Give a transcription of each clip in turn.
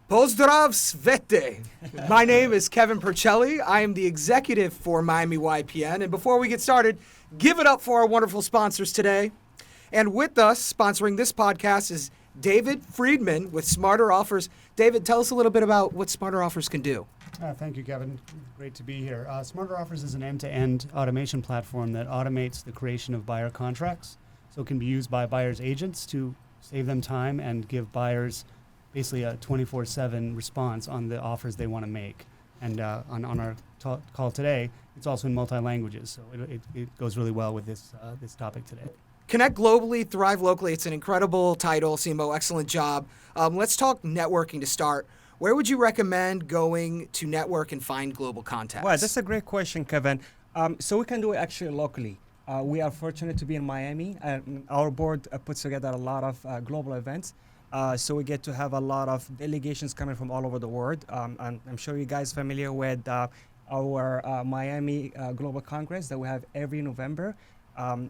Pozdrav Svete. My name is Kevin Percelli. I am the executive for Miami YPN. And before we get started, give it up for our wonderful sponsors today. And with us, sponsoring this podcast, is David Friedman with Smarter Offers. David, tell us a little bit about what Smarter Offers can do. Thank you, Kevin. Great to be here. Smarter Offers is an end-to-end automation platform that automates the creation of buyer contracts. So it can be used by buyers' agents to save them time and give buyers basically a 24/7 response on the offers they want to make. And on our call today, it's also in multi-languages, so it goes really well with this topic today. Connect globally, thrive locally. It's an incredible title, Simo. Excellent job. Let's talk networking to start. Where would you recommend going to network and find global contacts? Well, that's a great question, Kevin. So we can do it actually locally. We are fortunate to be in Miami, and our board puts together a lot of global events. So we get to have a lot of delegations coming from all over the world. And I'm sure you guys are familiar with our Miami Global Congress that we have every November.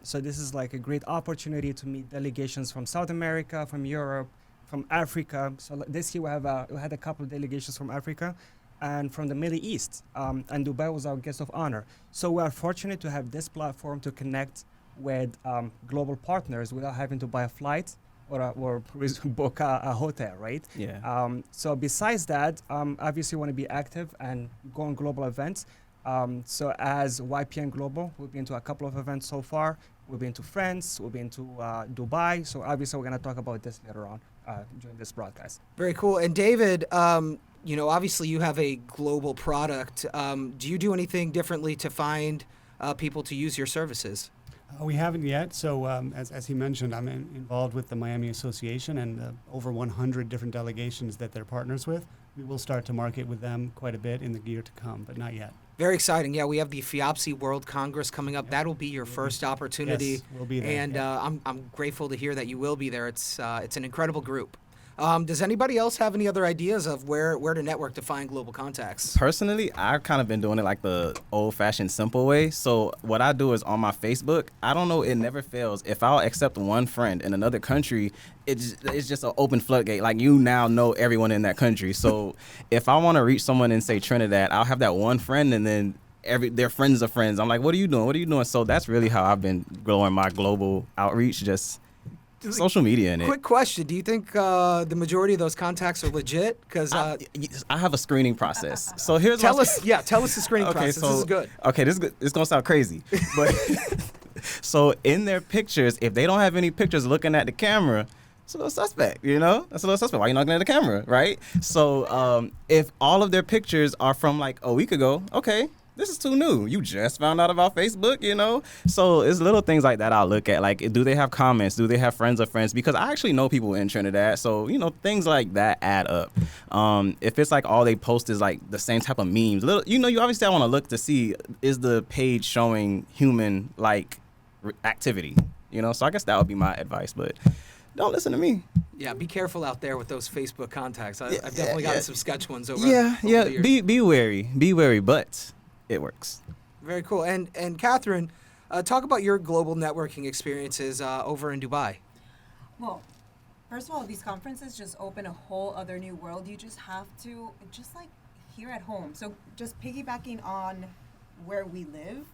So this is like a great opportunity to meet delegations from South America, from Europe, from Africa. So this year we had a couple of delegations from Africa and from the Middle East. And Dubai was our guest of honor. So we are fortunate to have this platform to connect with global partners without having to buy a flight or book a hotel, right? Yeah. So besides that, obviously you want to be active and go on global events. So as YPN Global, we've been to a couple of events so far. We've been to France, we've been to Dubai. So obviously we're going to talk about this later on during this broadcast. Very cool. And David, obviously you have a global product. Do you do anything differently to find people to use your services? We haven't yet. So as he mentioned, I'm involved with the Miami Association and over 100 different delegations that they're partners with. We will start to market with them quite a bit in the year to come, but not yet. Very exciting. Yeah, we have the FIAPSI World Congress coming up. Yep. That'll be your first opportunity. Yes, we'll be there. And I'm grateful to hear that you will be there. It's an incredible group. Does anybody else have any other ideas of where to network to find global contacts? Personally, I've kind of been doing it like the old-fashioned simple way. So what I do is on my Facebook, I don't know, it never fails. If I'll accept one friend in another country, it's just an open floodgate. Like, you now know everyone in that country. So if I want to reach someone in, say, Trinidad, I'll have that one friend, and then their friends of friends. I'm like, what are you doing? What are you doing? So that's really how I've been growing my global outreach, just social media in it. Quick question. Do you think the majority of those contacts are legit? Because I have a screening process. So here's tell us the screening process. So, this is good. Okay, this is going to sound crazy. But so in their pictures, if they don't have any pictures looking at the camera, it's a little suspect, That's a little suspect. Why are you not looking at the camera, right? So if all of their pictures are from like a week ago, okay, this is too new. You just found out about Facebook, So it's little things like that I'll look at. Like, do they have comments? Do they have friends of friends? Because I actually know people in Trinidad. So, things like that add up. If it's like all they post is like the same type of memes, you obviously want to look to see, is the page showing human like activity, So I guess that would be my advice, but don't listen to me. Yeah, be careful out there with those Facebook contacts. I've definitely gotten some sketch ones over. Yeah. The years. Be wary, but it works. Very cool. And Catherine, talk about your global networking experiences over in Dubai. Well, first of all, these conferences just open a whole other new world. You just have to, just like here at home. So just piggybacking on where we live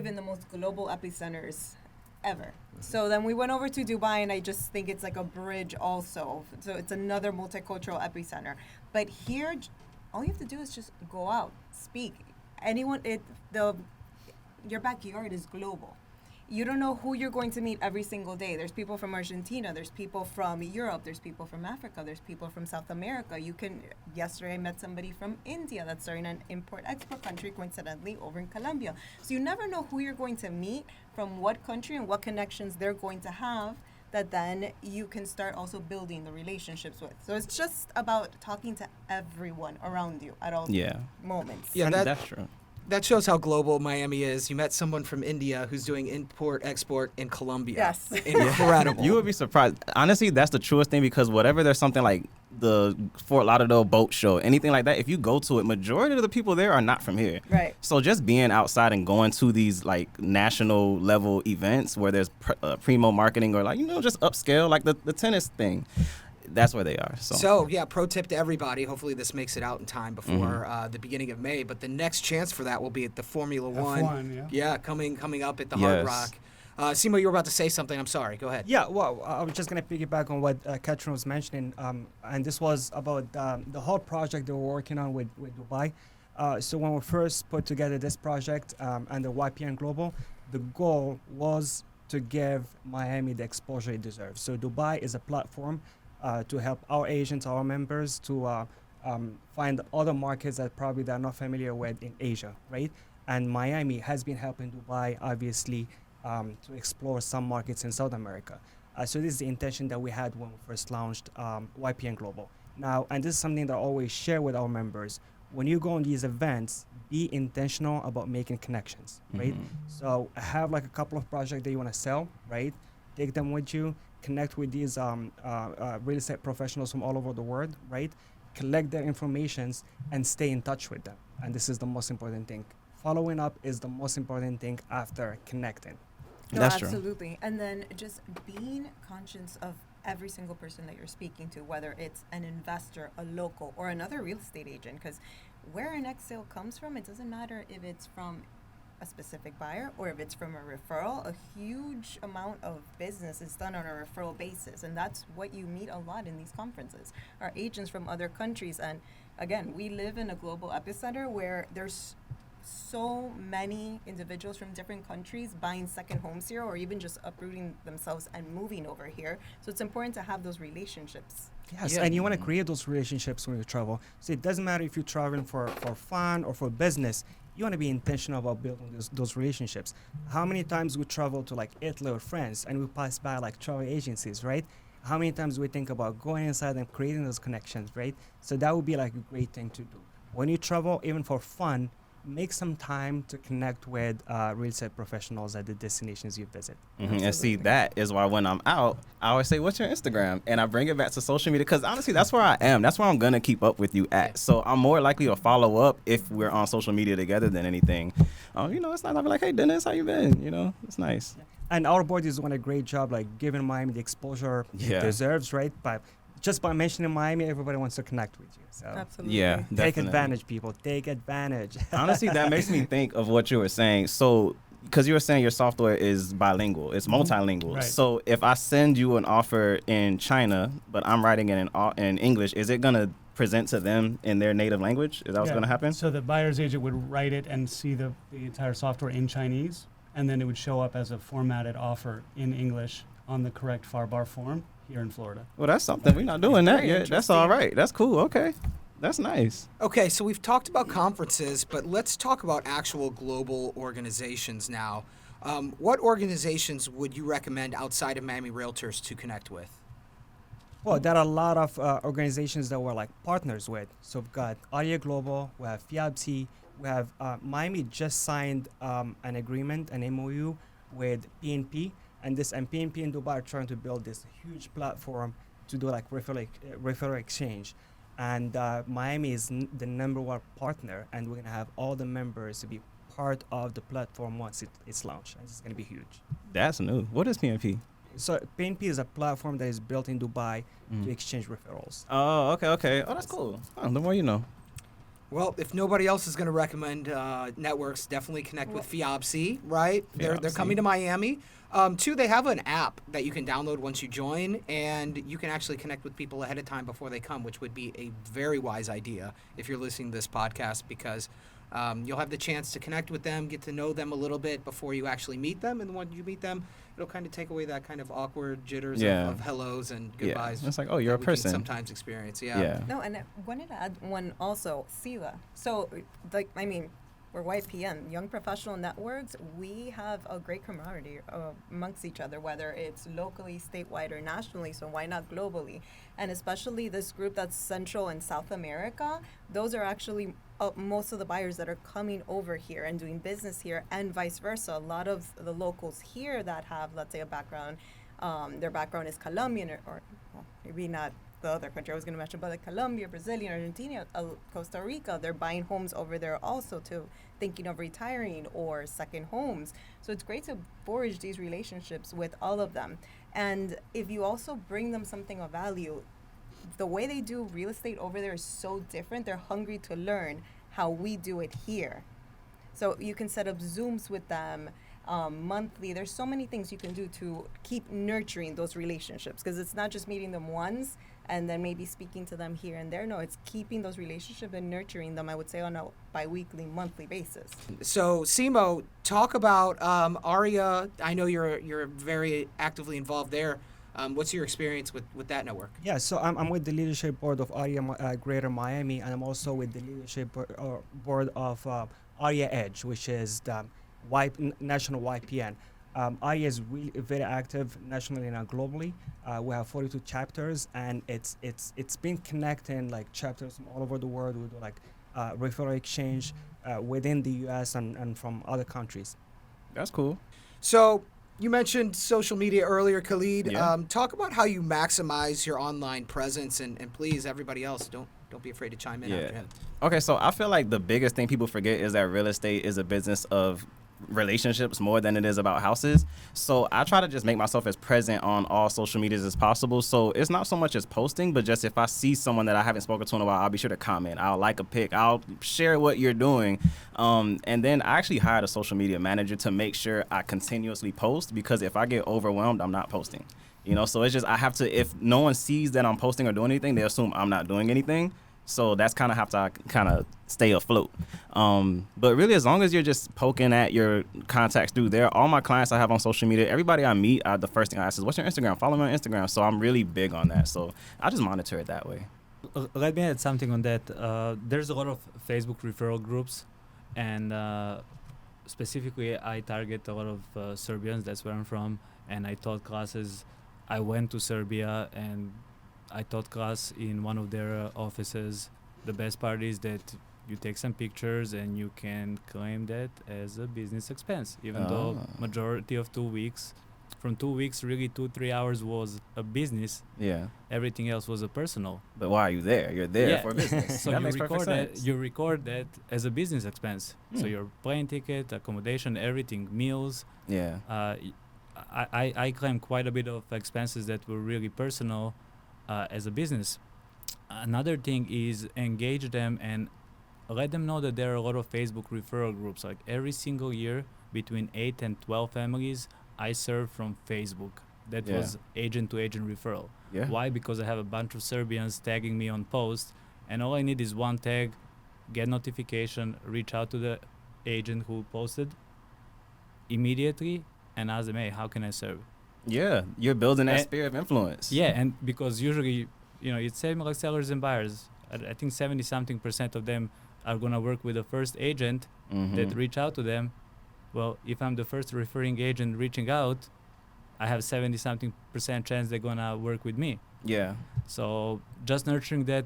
in the most global epicenters ever. So then we went over to Dubai, and I just think it's like a bridge also. So it's another multicultural epicenter. But here, all you have to do is just go out, speak. Your backyard is global. You don't know who you're going to meet every single day. There's people from Argentina, there's people from Europe, there's people from Africa, there's people from South America. Yesterday I met somebody from India that's starting an import-export country, coincidentally, over in Colombia. So you never know who you're going to meet, from what country, and what connections they're going to have, that then you can start also building the relationships with. So it's just about talking to everyone around you at all moments. Yeah, that's true. That shows how global Miami is. You met someone from India who's doing import-export in Colombia. Yes. Incredible. You would be surprised. Honestly, that's the truest thing, because whatever there's something like the Fort Lauderdale boat show, anything like that, if you go to it, majority of the people there are not from here. Right. So just being outside and going to these like national level events where there's primo marketing or like, just upscale, like the tennis thing. that's where they are. So, yeah, pro tip to everybody. Hopefully this makes it out in time before the beginning of May. But the next chance for that will be at the Formula One. F1, yeah. Coming up at the Hard Rock. Simo, you were about to say something. I'm sorry. Go ahead. Yeah, well, I was just going to piggyback on what Katrin was mentioning, and this was about the whole project that we're working on with Dubai. So when we first put together this project under YPN Global, the goal was to give Miami the exposure it deserves. So Dubai is a platform to help our agents, our members, to find other markets that probably they're not familiar with in Asia, right? And Miami has been helping Dubai, obviously, to explore some markets in South America. So this is the intention that we had when we first launched YPN Global. Now, and this is something that I always share with our members. When you go on these events, be intentional about making connections, right? So have like a couple of projects that you want to sell, right? Take them with you, connect with these real estate professionals from all over the world, right? Collect their informations and stay in touch with them. And this is the most important thing. Following up is the most important thing after connecting. No, That's true. absolutely. And then just being conscious of every single person that you're speaking to, whether it's an investor, a local, or another real estate agent, because where a next sale comes from, it doesn't matter if it's from a specific buyer or if it's from a referral. A huge amount of business is done on a referral basis, and that's what you meet a lot in these conferences, are agents from other countries. And again, we live in a global epicenter where there's so many individuals from different countries buying second homes here, or even just uprooting themselves and moving over here. So it's important to have those relationships. Yes, Yeah. and you want to create those relationships when you travel. So it doesn't matter if you're traveling for fun or for business. You want to be intentional about building those relationships. How many times we travel to like Italy or France and we pass by like travel agencies, right? How many times we think about going inside and creating those connections, right? So that would be like a great thing to do. When you travel, even for fun, make some time to connect with real estate professionals at the destinations you visit. And see, that is why when I'm out, I always say, what's your Instagram? And I bring it back to social media because honestly, that's where I am. That's where I'm going to keep up with you at. So I'm more likely to follow up if we're on social media together than anything. It's not, I'll be like, hey, Dennis, how you been? It's nice. And our board is doing a great job, like giving Miami the exposure it deserves, right? But just by mentioning Miami, everybody wants to connect with you. So Absolutely. Yeah, take definitely. advantage, people. Take advantage. Honestly, that makes me think of what you were saying. So, because you were saying your software is bilingual, it's multilingual. Right. So, if I send you an offer in China, but I'm writing it in English, is it going to present to them in their native language? Is that what's going to happen? So the buyer's agent would write it and see the entire software in Chinese, and then it would show up as a formatted offer in English on the correct FAR form here in Florida. Well, that's something. We're not doing that Very yet. That's all interesting. right. That's cool. Okay. That's nice. Okay, so we've talked about conferences, but let's talk about actual global organizations now. What organizations would you recommend outside of Miami Realtors to connect with? Well, there are a lot of organizations that we're like partners with. So we've got Audio Global, we have FIABC, we have Miami just signed an agreement, an MOU with PNP, and PNP and Dubai are trying to build this huge platform to do like referral exchange. And Miami is the number one partner, and we're gonna have all the members to be part of the platform once it's launched. And it's gonna be huge. That's new. What is PNP? So PNP is a platform that is built in Dubai to exchange referrals. Oh, okay. Oh, that's cool. The more you know. Well, if nobody else is going to recommend networks, definitely connect with FIABC, right? They're FIABC. coming to Miami. Two, they have an app that you can download once you join, and you can actually connect with people ahead of time before they come, which would be a very wise idea if you're listening to this podcast, because you'll have the chance to connect with them, get to know them a little bit before you actually meet them, and when you meet them, it'll kind of take away that kind of awkward jitters of hellos and goodbyes. It's like, oh, you're a that we can person. sometimes experience, Yeah. No, and I wanted to add one also, SILA. So, we're YPN, Young Professional Networks. We have a great camaraderie amongst each other, whether it's locally, statewide, or nationally, so why not globally? And especially this group that's Central and South America, those are actually most of the buyers that are coming over here and doing business here, and vice versa. A lot of the locals here that have, let's say, a background, their background is Colombian or maybe not the other country I was going to mention, but like Colombia, Brazilian, Argentina, Costa Rica, they're buying homes over there also too, thinking of retiring or second homes. So it's great to forge these relationships with all of them. And if you also bring them something of value, the way they do real estate over there is so different. They're hungry to learn how we do it here. So you can set up Zooms with them monthly. There's so many things you can do to keep nurturing those relationships, because it's not just meeting them once and then maybe speaking to them here and there. No, it's keeping those relationships and nurturing them, I would say, on a bi-weekly, monthly basis. So, Simo, talk about ARIA. I know you're very actively involved there. What's your experience with that network? Yeah, so I'm with the leadership board of ARIA Greater Miami, and I'm also with the leadership board of ARIA Edge, which is the national YPN. ARIA is really very active nationally and globally. We have 42 chapters, and it's been connecting like chapters from all over the world. We do like referral exchange within the U.S. and from other countries. That's cool. So, you mentioned social media earlier, Khalid. Yeah. Talk about how you maximize your online presence, and please, everybody else, don't be afraid to chime in after him. Okay, so I feel like the biggest thing people forget is that real estate is a business of relationships more than it is about houses. So I try to just make myself as present on all social medias as possible. So it's not so much as posting, but just if I see someone that I haven't spoken to in a while, I'll be sure to comment. I'll like a pic. I'll share what you're doing. And then I actually hired a social media manager to make sure I continuously post, because if I get overwhelmed, I'm not posting. You know, so it's just I have to, if no one sees that I'm posting or doing anything, they assume I'm not doing anything. So that's kind of how to kind of stay afloat. But really, as long as you're just poking at your contacts through there, all my clients I have on social media, everybody I meet, the first thing I ask is, what's your Instagram? Follow me on Instagram. So I'm really big on that. So I just monitor it that way. Let me add something on that. There's a lot of Facebook referral groups, and specifically I target a lot of Serbians. That's where I'm from, and I taught classes. I went to Serbia and I taught class in one of their offices. The best part is that you take some pictures and you can claim that as a business expense, even though majority of 2 weeks, from 2 weeks, really 2-3 hours was a business. Yeah. Everything else was a personal. But why are you there? You're there for business. So that you makes perfect sense. you record that as a business expense. So your plane ticket, accommodation, everything, meals. Yeah. I claim quite a bit of expenses that were really personal as a business. Another thing is engage them and let them know that there are a lot of Facebook referral groups. Like every single year, between 8 and 12 families, I serve from Facebook. That was agent-to-agent referral. Yeah. Why? Because I have a bunch of Serbians tagging me on posts, and all I need is one tag, get notification, reach out to the agent who posted immediately, and ask them, hey, how can I serve? Yeah, you're building that sphere of influence. Yeah, and because usually, it's same like sellers and buyers. I think 70-something% of them are going to work with the first agent that reach out to them. Well, if I'm the first referring agent reaching out, I have 70-something% chance they're going to work with me. Yeah. So just nurturing that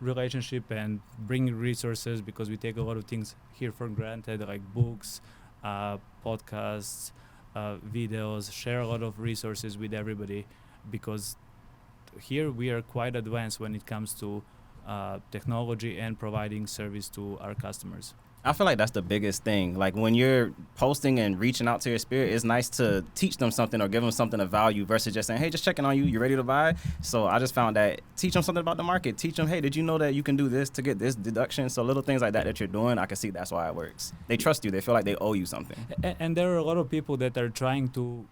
relationship and bringing resources, because we take a lot of things here for granted, like books, podcasts, videos, share a lot of resources with everybody, because here we are quite advanced when it comes to technology and providing service to our customers. I feel like that's the biggest thing. Like when you're posting and reaching out to your spirit, it's nice to teach them something or give them something of value versus just saying, hey, just checking on you. You ready to buy? So I just found that teach them something about the market. Teach them, hey, did you know that you can do this to get this deduction? So little things like that you're doing, I can see that's why it works. They trust you. They feel like they owe you something. And there are a lot of people that are trying to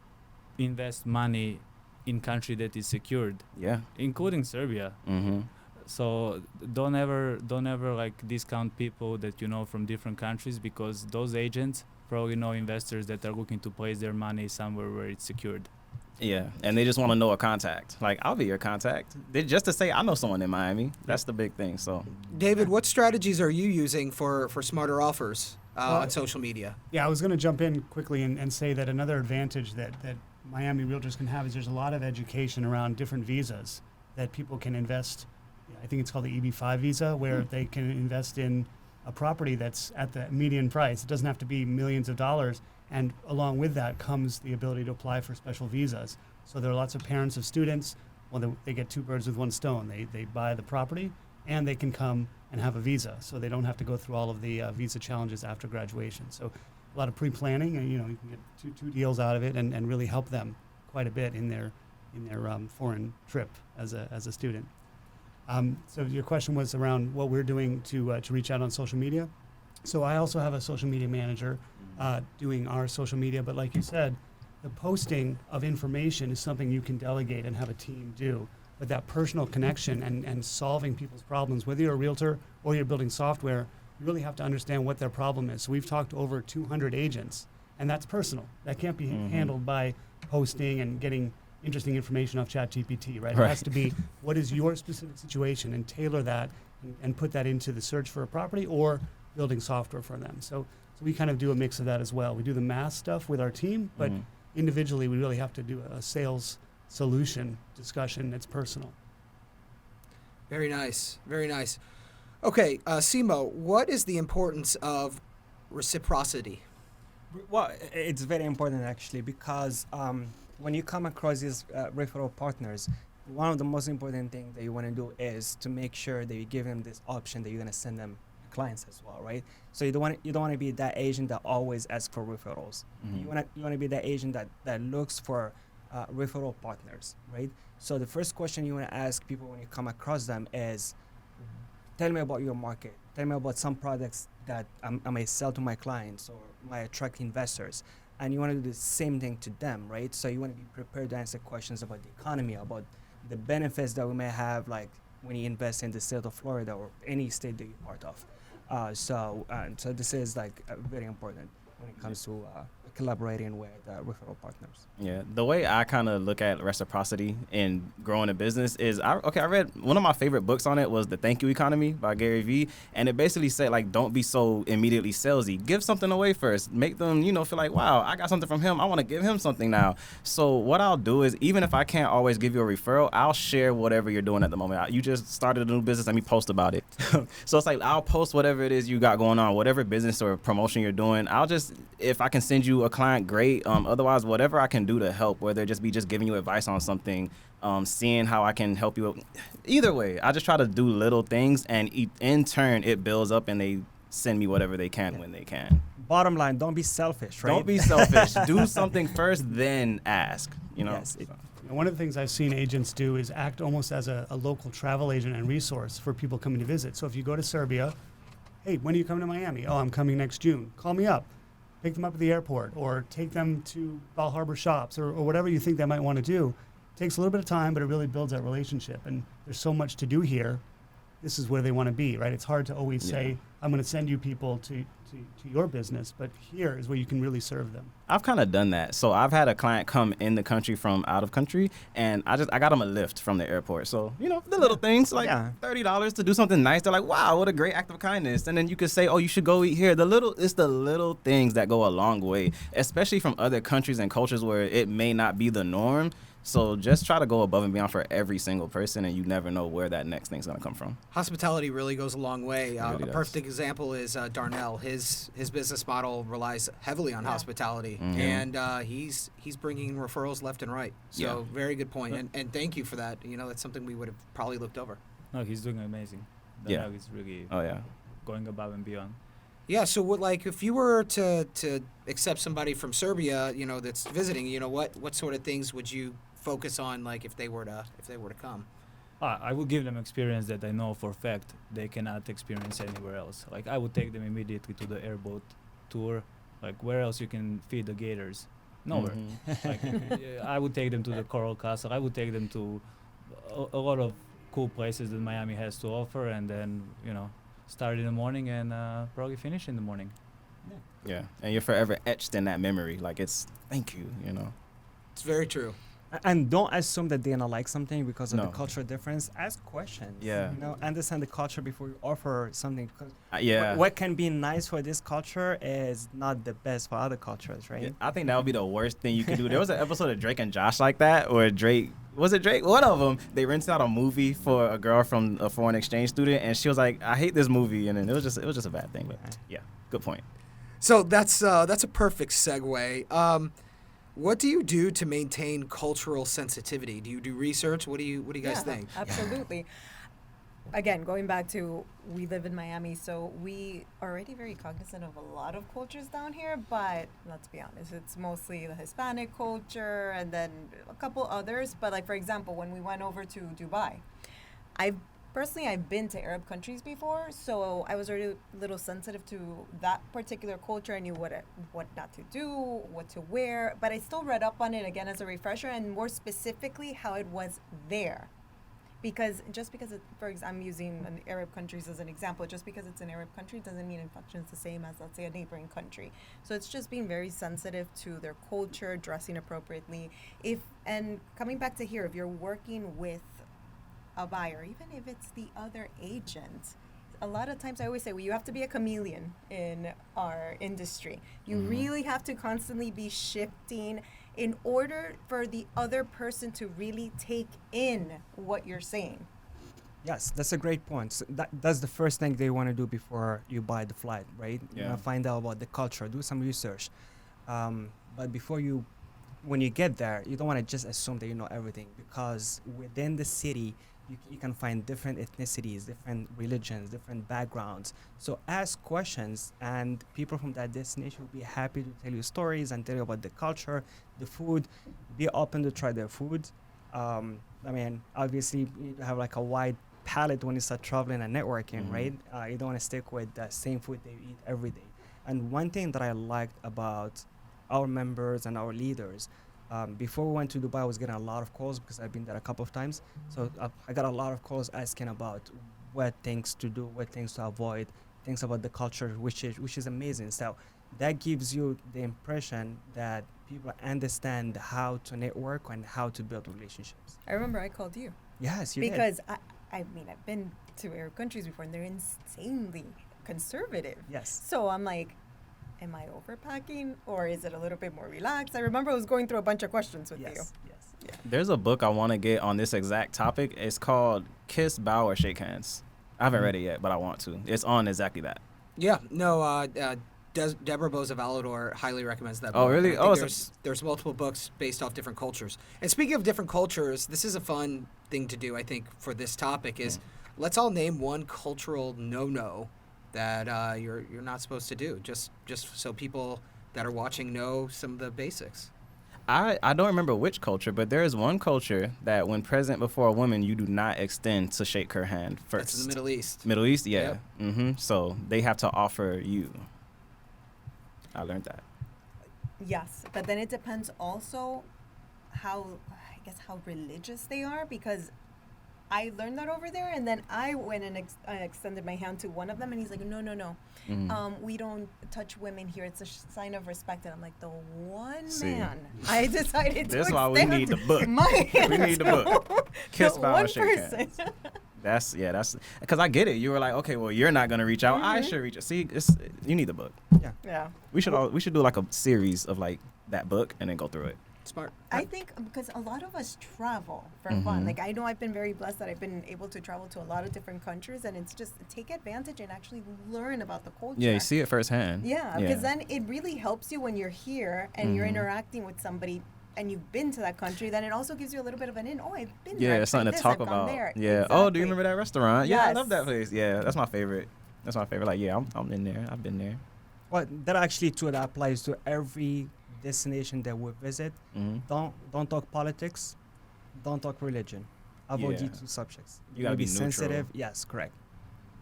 invest money in country that is secured. Yeah. Including Serbia. Mm-hmm. So don't ever like discount people that you know from different countries, because those agents probably know investors that are looking to place their money somewhere where it's secured. Yeah, and they just want to know a contact. Like, I'll be your contact. Just to say I know someone in Miami. That's the big thing. So, David, what strategies are you using for smarter offers on social media? Yeah, I was going to jump in quickly and say that another advantage that Miami realtors can have is there's a lot of education around different visas that people can invest. I think it's called the EP6 visa, where they can invest in a property that's at the median price. It doesn't have to be millions of dollars. And along with that comes the ability to apply for special visas. So there are lots of parents of students. Well, they get two birds with one stone. They buy the property and they can come and have a visa. So they don't have to go through all of the visa challenges after graduation. So a lot of pre-planning, and you can get two deals out of it and really help them quite a bit in their foreign trip as a student. So your question was around what we're doing to reach out on social media. So I also have a social media manager doing our social media, but like you said, the posting of information is something you can delegate and have a team do. But that personal connection and solving people's problems, whether you're a realtor or you're building software, you really have to understand what their problem is. So we've talked to over 200 agents, and that's personal. That can't be handled by posting and getting interesting information off ChatGPT, right? It has to be, what is your specific situation, and tailor that and put that into the search for a property or building software for them. So we kind of do a mix of that as well. We do the mass stuff with our team, but individually we really have to do a sales solution discussion that's personal. Very nice. Very nice. Okay, Simo, what is the importance of reciprocity? Well, it's very important actually, because when you come across these referral partners, one of the most important things that you want to do is to make sure that you give them this option that you're going to send them clients as well, right? So you don't want to be that agent that always asks for referrals. You want to be that agent that looks for referral partners, right? So the first question you want to ask people when you come across them is, tell me about your market. Tell me about some products that I may sell to my clients or might attract investors. And you want to do the same thing to them, right? So you want to be prepared to answer questions about the economy, about the benefits that we may have, like when you invest in the state of Florida or any state that you're part of. So this is like very important when it comes to collaborating with referral partners. Yeah, the way I kind of look at reciprocity in growing a business is, I read one of my favorite books on it was The Thank You Economy by Gary Vee, and it basically said, like, don't be so immediately salesy. Give something away first. Make them, feel like, wow, I got something from him. I want to give him something now. So what I'll do is, even if I can't always give you a referral, I'll share whatever you're doing at the moment. You just started a new business, let me post about it. So it's like, I'll post whatever it is you got going on, whatever business or promotion you're doing. If I can send you a client, great. Otherwise, whatever I can do to help, whether it just be giving you advice on something, seeing how I can help you. Either way, I just try to do little things, and in turn, it builds up, and they send me whatever they can when they can. Bottom line, don't be selfish, right? Don't be selfish. Do something first, then ask. Yes. One of the things I've seen agents do is act almost as a local travel agent and resource for people coming to visit. So if you go to Serbia, hey, when are you coming to Miami? Oh, I'm coming next June. Call me up. Pick them up at the airport, or take them to Bal Harbor shops, or whatever you think they might want to do. It takes a little bit of time, but it really builds that relationship. And there's so much to do here. This is where they want to be, right? It's hard to always say, I'm going to send you people to your business, but here is where you can really serve them. I've kind of done that. So I've had a client come in the country from out of country, and I got them a lift from the airport. So, the little things, like $30 to do something nice. They're like, wow, what a great act of kindness. And then you could say, oh, you should go eat here. It's the little things that go a long way, especially from other countries and cultures where it may not be the norm. So just try to go above and beyond for every single person, and you never know where that next thing's going to come from. Hospitality really goes a long way. It really a perfect example is Darnell. His business model relies heavily on hospitality, and he's bringing referrals left and right. So very good point, and thank you for that. That's something we would have probably looked over. No, he's doing amazing. Darnell is really going above and beyond. Yeah, so if you were to accept somebody from Serbia, that's visiting, what sort of things would you focus on, like if they were to come? I would give them experience that I know for a fact they cannot experience anywhere else. Like, I would take them immediately to the airboat tour. Like, where else you can feed the gators? Nowhere. Like, I would take them to the Coral Castle. I would take them to a lot of cool places that Miami has to offer, and then start in the morning and probably finish in the morning. Yeah, and you're forever etched in that memory. Like, it's thank you. It's very true. And don't assume that they're gonna like something because of the cultural difference. Ask questions. Yeah. Understand the culture before you offer something. Yeah. What can be nice for this culture is not the best for other cultures, right? Yeah, I think that would be the worst thing you could do. There was an episode of Drake and Josh like that, where Drake, was it Drake? One of them, they rented out a movie for a girl from a foreign exchange student, and she was like, I hate this movie, and then it was just a bad thing. But yeah, good point. So that's a perfect segue. What do you do to maintain cultural sensitivity? Do you do research? What do you guys think? Absolutely. Again, going back to, we live in Miami, so we are already very cognizant of a lot of cultures down here, but let's be honest, it's mostly the Hispanic culture and then a couple others. But like, for example, when we went over to Dubai, I've Personally, I've been to Arab countries before, so I was already a little sensitive to that particular culture. I knew what not to do, what to wear, but I still read up on it again as a refresher, and more specifically how it was there. Because just because I'm using Arab countries as an example, just because it's an Arab country doesn't mean it functions the same as, let's say, a neighboring country. So it's just being very sensitive to their culture, dressing appropriately. And coming back to here, if you're working with a buyer, even if it's the other agent, a lot of times I always say, well, you have to be a chameleon in our industry. You really have to constantly be shifting in order for the other person to really take in what you're saying. Yes, that's a great point. So that's the first thing they want to do before you buy the flight, right? Yeah. You want to find out about the culture, do some research. But when you get there, you don't want to just assume that you know everything, because within the city, you can find different ethnicities, different religions, different backgrounds. So ask questions, and people from that destination will be happy to tell you stories and tell you about the culture, the food. Be open to try their food. I mean, obviously, you need to have like a wide palette when you start traveling and networking, right? You don't want to stick with the same food that you eat every day. And one thing that I liked about our members and our leaders, before we went to Dubai, I was getting a lot of calls because I've been there a couple of times. So I got a lot of calls asking about what things to do, what things to avoid, things about the culture, which is amazing. So that gives you the impression that people understand how to network and how to build relationships. I remember I called you. Yes, you did. Because I mean, I've been to Arab countries before, and they're insanely conservative. Yes. So I'm like, am I overpacking, or is it a little bit more relaxed? I remember I was going through a bunch of questions with you. Yes. Yeah. There's a book I want to get on this exact topic. It's called Kiss, Bow, or Shake Hands. I haven't read it yet, but I want to. It's on exactly that. Yeah, no, Deborah Boza Valador highly recommends that book. Oh, really? I think Oh, there's multiple books based off different cultures. And speaking of different cultures, this is a fun thing to do, I think, for this topic is let's all name one cultural no-no that you're not supposed to do, just so people that are watching know some of the basics. I don't remember which culture, but there is one culture that when present before a woman, you do not extend to shake her hand first. That's in the Middle East. Middle East, yeah. Yep. So they have to offer you. I learned that. Yes, but then it depends also how religious they are, because I learned that over there, and then I went and I extended my hand to one of them, and he's like, no. We don't touch women here. It's a sign of respect. And I'm like, the one man I decided to That's why we need the book. We need the book. Kiss, bow, and shake hands. That's because I get it. You were like, okay, well, you're not gonna reach out. I should reach out. See, you need the book. Yeah. We should do like a series of like that book and then go through it. Smart. I think because a lot of us travel for fun. Like, I know I've been very blessed that I've been able to travel to a lot of different countries, and it's just take advantage and actually learn about the culture. Yeah, you see it firsthand. Yeah, because then it really helps you when you're here and you're interacting with somebody and you've been to that country. Then it also gives you a little bit of an in. Oh, I've been there. Yeah, it's something to talk about. Yeah. Oh, do you remember that restaurant? Yeah, I love that place. Yeah, that's my favorite. Like, yeah, I'm in there. I've been there. Well, that actually too, that applies to every destination that we visit. Don't talk politics, don't talk religion. Avoid these two subjects. You gotta be sensitive. neutral. Yes, correct.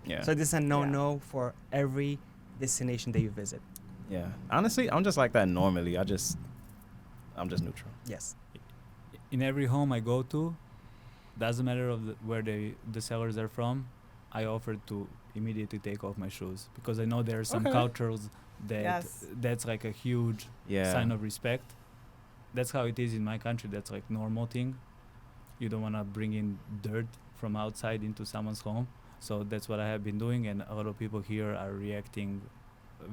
Yeah. So this is a no for every destination that you visit. Yeah. Honestly, I'm just like that normally. I'm just neutral. Yes. In every home I go to, doesn't matter where the sellers are from, I offer to immediately take off my shoes, because I know there are some cultures that that's like a huge sign of respect. That's how it is in my country. That's like normal thing. You don't want to bring in dirt from outside into someone's home. So that's what I have been doing, and a lot of people here are reacting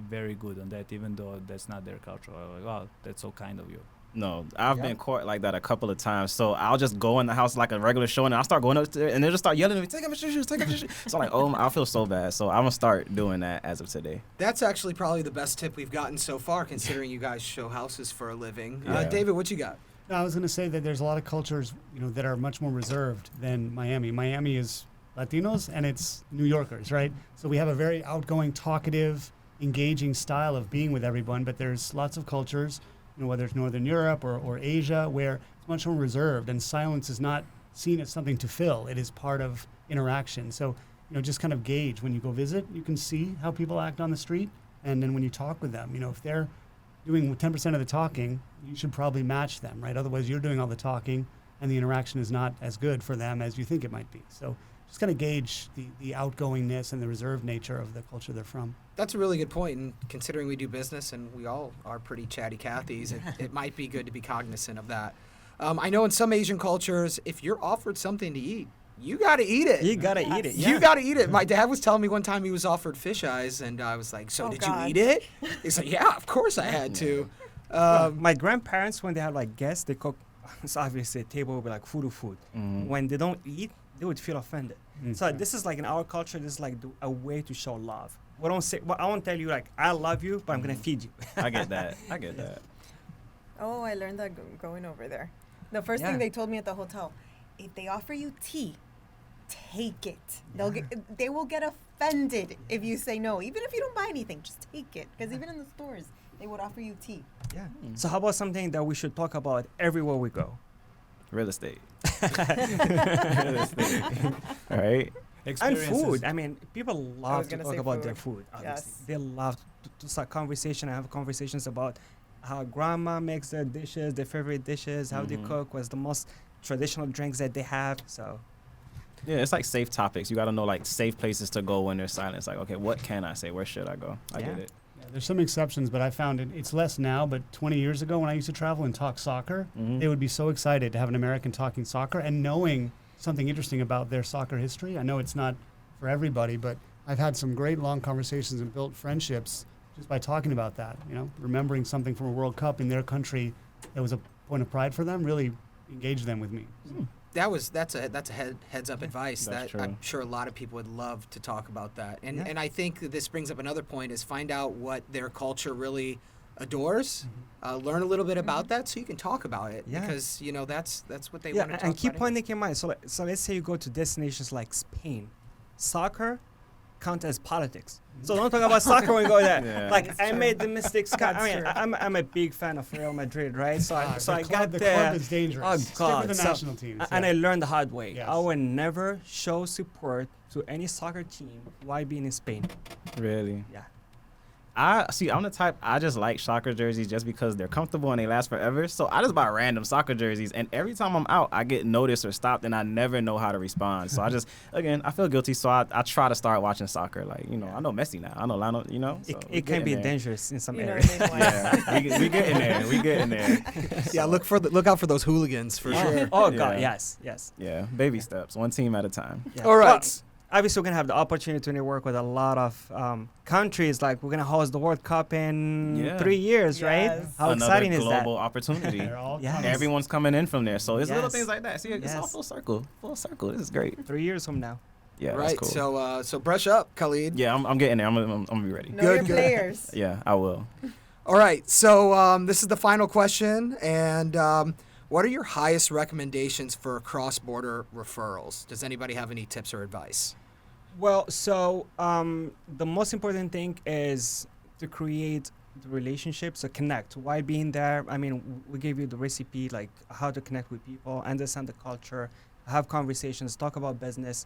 very good on that, even though that's not their culture. I'm like, wow, that's so kind of you. No, I've been caught like that a couple of times. So I'll just go in the house like a regular show, and I'll start going up there, and they'll just start yelling at me, take off your shoes, take off your shoes. So I'm like, I feel so bad. So I'm going to start doing that as of today. That's actually probably the best tip we've gotten so far, considering you guys show houses for a living. Yeah. David, what you got? No, I was going to say that there's a lot of cultures, that are much more reserved than Miami. Miami is Latinos and it's New Yorkers, right? So we have a very outgoing, talkative, engaging style of being with everyone, but there's lots of cultures, whether it's Northern Europe or Asia, where it's much more reserved, and silence is not seen as something to fill. It is part of interaction. So, just kind of gauge when you go visit, you can see how people act on the street. And then when you talk with them, if they're doing 10% of the talking, you should probably match them, right? Otherwise, you're doing all the talking and the interaction is not as good for them as you think it might be. So just kind of gauge the outgoingness and the reserved nature of the culture they're from. That's a really good point, and considering we do business and we all are pretty chatty Cathys, it might be good to be cognizant of that. I know in some Asian cultures, if you're offered something to eat, you got to eat it. You gotta eat it. Yeah. You got to eat it. My dad was telling me one time he was offered fish eyes, and I was like, so Oh, did God. you eat it? He's like, yeah, of course I had to. My grandparents, when they have like guests, they cook. So obviously, a table will be like food. When they don't eat, they would feel offended. So this is like in our culture, this is like a way to show love. We don't say. Well, I won't tell you like I love you, but I'm gonna feed you. I get that. I get that. Oh, I learned that going over there. The first Yeah. thing they told me at the hotel, if they offer you tea, take it. They will get offended if you say no. Even if you don't buy anything, just take it. Because even in the stores, they would offer you tea. Yeah. So how about something that we should talk about everywhere we go? Real estate. Real estate. All right. And food. I mean, people love to gonna talk say about their food. food. Obviously, Yes. they love to start conversation and have conversations about how grandma makes their dishes, their favorite dishes, how they cook, what's the most traditional drinks that they have. So, Yeah, it's like safe topics. You got to know like safe places to go when there's silence. Like, okay, what can I say? Where should I go? I Yeah. get it. Yeah, there's some exceptions, but I found it's less now. But 20 years ago, when I used to travel and talk soccer, they would be so excited to have an American talking soccer and knowing something interesting about their soccer history. I know it's not for everybody, but I've had some great long conversations and built friendships just by talking about that. Remembering something from a World Cup in their country that was a point of pride for them really engaged them with me. That's a heads up advice That's that I'm true. sure a lot of people would love to talk about that. And Yeah. and I think that this brings up another point is find out what their culture really adores. Learn a little bit about that so you can talk about it Yeah. because that's what they yeah, want to talk and keep about. pointing in mind. So let's say you go to destinations like Spain, soccer count as politics. So don't talk about soccer when you go there. Yeah. Like That's I true. made the mistakes. I That's mean, true. I'm a big fan of Real Madrid, right? So I The got club there. is dangerous. Oh Stick God! with the So- national teams. and yeah. I learned the hard way. Yes. I would never show support to any soccer team while being in Spain. Really? Yeah. I'm the type, I just like soccer jerseys just because they're comfortable and they last forever. So I just buy random soccer jerseys, and every time I'm out, I get noticed or stopped, and I never know how to respond. So I feel guilty. So I try to start watching soccer. Like, I know Messi now. I know Lionel, so we It can getting be there. dangerous in some You know areas. what I mean? Like, Yeah, we get in there. We get in there. Yeah, look out for those hooligans for sure. Oh God! Yeah. Yes. Yeah, baby steps, one team at a time. Yeah. All right. Well, obviously, we're gonna have the opportunity to work with a lot of countries. Like we're gonna host the World Cup in Yeah. 3 years, right? Yes. How Another exciting is that? global opportunity. They're all Yeah. coming. Everyone's coming in from there, so it's little Yes. things like that. See, it's all Yes. full circle. Full circle. This is great. 3 years from now. Yeah, right. that's cool. So brush up, Khalid. Yeah, I'm getting there. I'm gonna be ready. know Good, your good. players. Yeah, I will. All right. So this is the final question, and what are your highest recommendations for cross-border referrals? Does anybody have any tips or advice? Well, so the most important thing is to create the relationship, so connect. While being there, I mean, we gave you the recipe, like how to connect with people, understand the culture, have conversations, talk about business,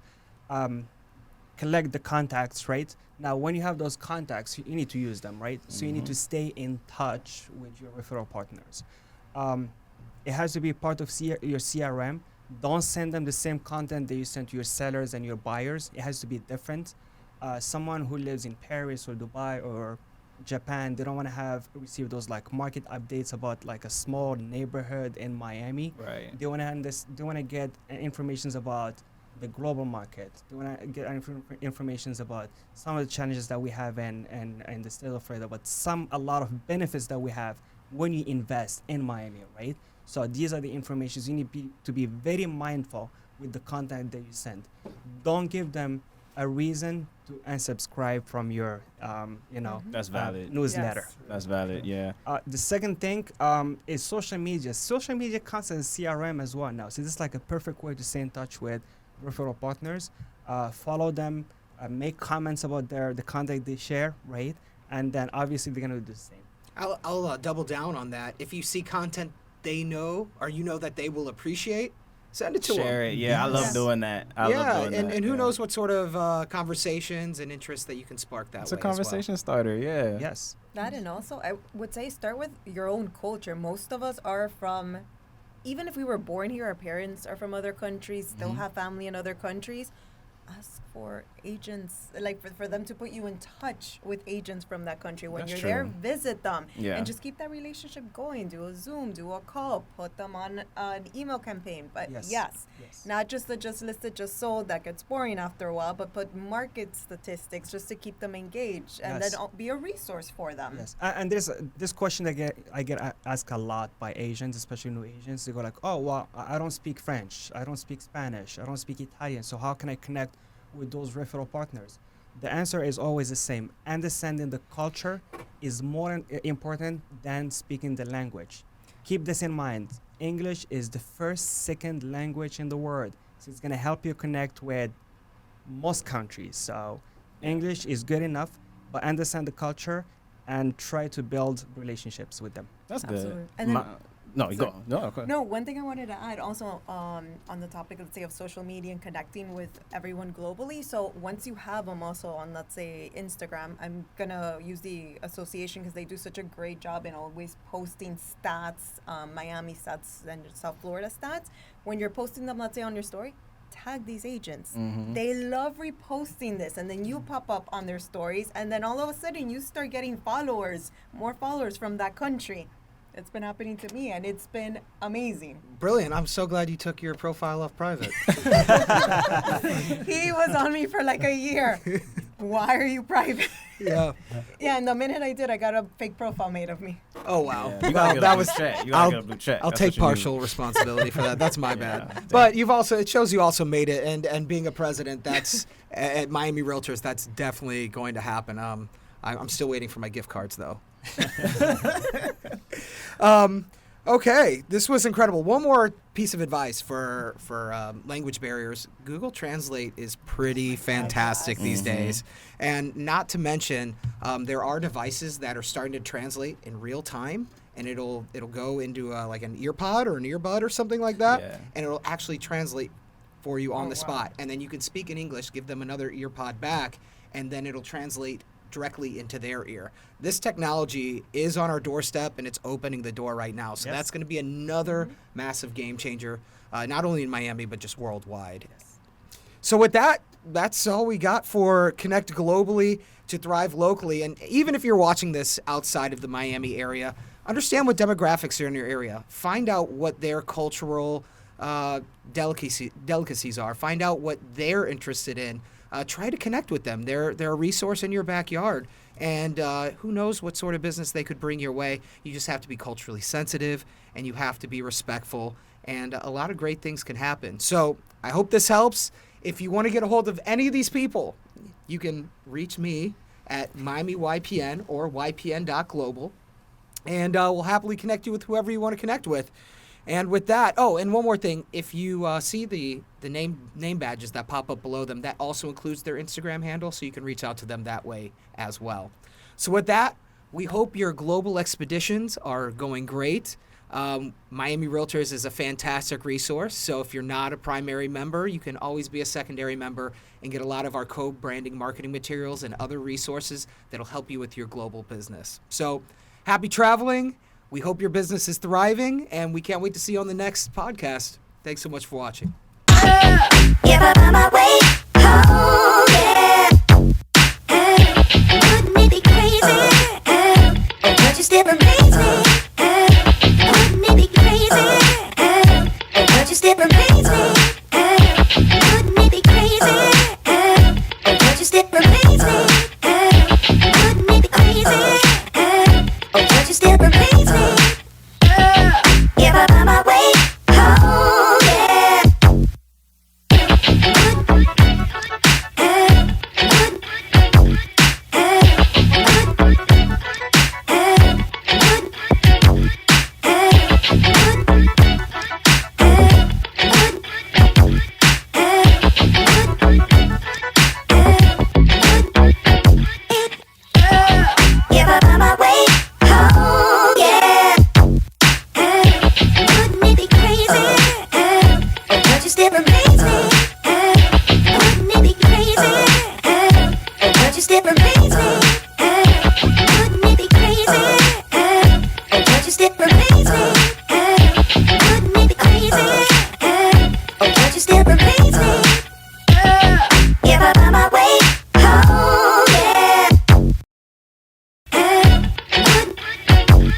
collect the contacts, right? Now, when you have those contacts, you need to use them, right? So you need to stay in touch with your referral partners. It has to be part of your CRM. Don't send them the same content that you send to your sellers and your buyers. It has to be different. Someone who lives in Paris or Dubai or Japan, they don't want to receive those like market updates about like a small neighborhood in Miami. Right. They want to get information about the global market. They want to get information about some of the challenges that we have in the state of Florida, but a lot of benefits that we have when you invest in Miami, right? So these are the informations you need to be very mindful with the content that you send. Don't give them a reason to unsubscribe from your, That's valid. newsletter. Yes. That's valid. Yeah. The second thing is social media. Social media counts as CRM as well now. So this is like a perfect way to stay in touch with referral partners. Follow them, make comments about the content they share, right? And then obviously they're gonna do the same. I'll double down on that. If you see content they know or that they will appreciate, Send it to Share them. it. Yeah, I love Yes. doing that. I love doing that. And who yeah. knows what sort of conversations and interests that you can spark that It's way a conversation starter. Yeah. Yes. That, and also I would say start with your own culture. Most of us are from, even if we were born here, our parents are from other countries, still have family in other countries. Ask for agents, like for them to put you in touch with agents from that country. When That's you're there, true. visit them Yeah. and just keep that relationship going. Do a Zoom, do a call, put them on an email campaign. But Yes. yes, Yes. not just the just listed, just sold, that gets boring after a while, but put market statistics just to keep them engaged and Yes. then be a resource for them. Yes, and there's this question I get asked a lot by Asians, especially new Asians. They go like, "Oh, well, I don't speak French, I don't speak Spanish, I don't speak Italian. So how can I connect with those referral partners?" The answer is always the same. Understanding the culture is more important than speaking the language. Keep this in mind. English is the second language in the world, so it's gonna help you connect with most countries. So English is good enough, but understand the culture and try to build relationships with them. That's Absolutely. good. And then- No, you go. No, okay. No, one thing I wanted to add also on the topic, let's say, of social media and connecting with everyone globally. So once you have them also on, let's say, Instagram, I'm going to use the association because they do such a great job in always posting stats, Miami stats and South Florida stats. When you're posting them, let's say, on your story, tag these agents. They love reposting this, and then you pop up on their stories, and then all of a sudden you start getting followers, more followers from that country. It's been happening to me, and it's been amazing. Brilliant. I'm so glad you took your profile off private. He was on me for like a year. Why are you private? Yeah. Yeah, and the minute I did, I got a fake profile made of me. Oh, wow. Yeah, you gotta Well, get a that blue was. check. You gotta I'll- get a blue check. I'll That's take what you need. partial responsibility for that. That's my bad. Yeah. But it shows you also made it, and being a president, that's at Miami Realtors, that's definitely going to happen. I'm still waiting for my gift cards though. Okay, this was incredible. One more piece of advice for language barriers. Google Translate is pretty fantastic these days, and not to mention there are devices that are starting to translate in real time, and it'll go into like an ear pod or an earbud or something like that, Yeah. and it'll actually translate for you on Oh, the wow. spot, and then you can speak in English, give them another ear pod back, and then it'll translate directly into their ear. This technology is on our doorstep, and it's opening the door right now. So Yes. that's going to be another massive game changer, not only in Miami, but just worldwide. So with that, that's all we got for Connect Globally to Thrive Locally. And even if you're watching this outside of the Miami area, understand what demographics are in your area. Find out what their cultural delicacies are. Find out what they're interested in. Try to connect with them. They're a resource in your backyard. And who knows what sort of business they could bring your way. You just have to be culturally sensitive, and you have to be respectful. And a lot of great things can happen. So I hope this helps. If you want to get a hold of any of these people, you can reach me at Miami YPN or YPN.global. And we'll happily connect you with whoever you want to connect with. And with that, and one more thing. If you see the name badges that pop up below them, that also includes their Instagram handle, so you can reach out to them that way as well. So with that, we hope your global expeditions are going great. Miami Realtors is a fantastic resource, so if you're not a primary member, you can always be a secondary member and get a lot of our co-branding marketing materials and other resources that'll help you with your global business. So happy traveling. We hope your business is thriving, and we can't wait to see you on the next podcast. Thanks so much for watching. If I find my way home, yeah. Wouldn't it be crazy? Don't you still amaze me? Wouldn't it be crazy? Don't you still amaze me? Wouldn't it be crazy? Don't you still amaze me? Wouldn't it be crazy? Don't you still amaze me? If I find my way home, yeah. still amaze me?